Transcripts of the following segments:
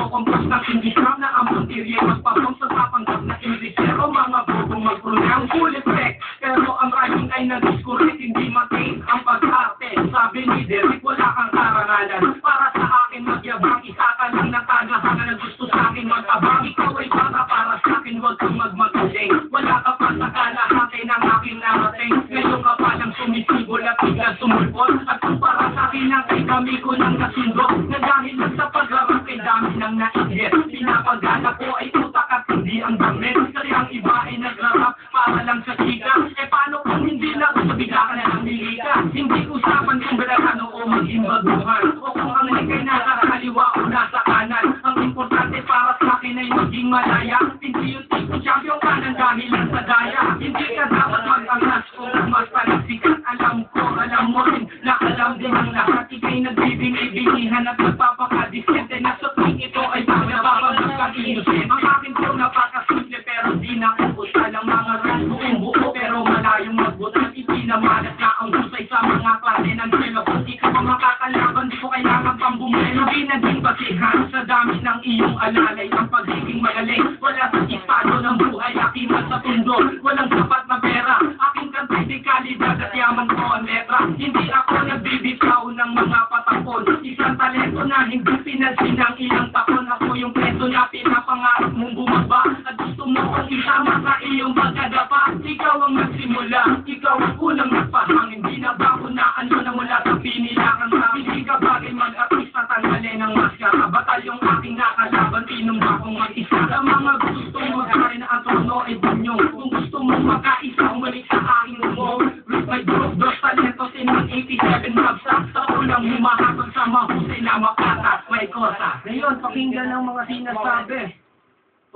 Kompras ng indisam na ang material magpapong sa tapanggap na indisero. Mga bobong mag-pronounce full effect. Pero ang writing ay nag-discourse, hindi matain ang pag-arte. Sabi ni Derek, wala kang karangalan. Para sa akin magyabang, isa ka lang na tagahanga na gusto sa akin mag-abang. Ikaw ay bata para sa akin, huwag kang magmagaling. Wala ka pa sa kalahati ng aking narating. Ngayon ka pa lang sumisibol at biglang sumulpot. At kung para sa akin ang kay kami ko nang nasundot, na dahil lang sa pagharap kay dami ng naigit. Pinapagana ko ay utak at hindi ang damit. Kasi ang iba ay nagrarap para lang sa chika. Paano kung hindi na gusto bigla ka na ng nilika? Hindi usapan kung balakan o maging baguhan. O kung ang likay nasa kaliwa o nasa kanan. Ang importante para sa akin ay maging malaya. Hindi yung tipo champion ka ng dahil lang sa daya. Hindi ka dapat mag-angas kung mas palasikat. Alam ko, alam mo rin na alam din ang lahat. Ika'y nagbibingi-bingihan at nagpapakadisente na sa tuwing ito ay nababagas ka innocent. Ang akin po napakasimple pero di naubos. Alang mga ras buong buo pero malayong magbutas. Ipinamalat na ang husay sa mga klase ng telefon. Di ka pa makakalaban, di ko kailangan pang bumelo. Di naging basihan sa dami ng iyong alalay. Ang pagiging magaling, wala sa estado ng buhay. Aking sa tundo, walang sapat na pera. Aking kantay di kalidad at yaman ko ang letra. Hindi ako nagbibitaw ng mga patapon. Isang talento na hindi pinansin ng ilang taon. Ako yung preso na pinapangarap mong bumaba. At gusto mo kong isama sa iyong pagkadapa. Ikaw ang nagsimula, ikaw ang unang nagpahang. Hindi na ba ako na ano na mula sa pinilangan sa hindi ka bagay mag-artista tanggalin ng maskara. Batal yung aking nakalaban, tinumba kong mag-isa. Sa mga gusto mo gawin na ang trono ay bunyong. Kung gusto mo makaisa, umalik sa aking mo. With my group, dos talentos in 187 bagsak. Sa ulang humahapon sa mahusay na makatas. May kosa. Ngayon, pakinggan ng mga sinasabi.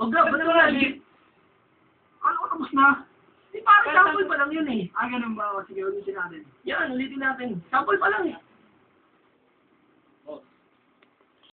Huwag na, ba't wala di? Ano, tapos na? Di parang sample pa lang yun eh. Ganun ba? Sige, ulitin natin. Yan, ulitin natin. Sample pa lang eh.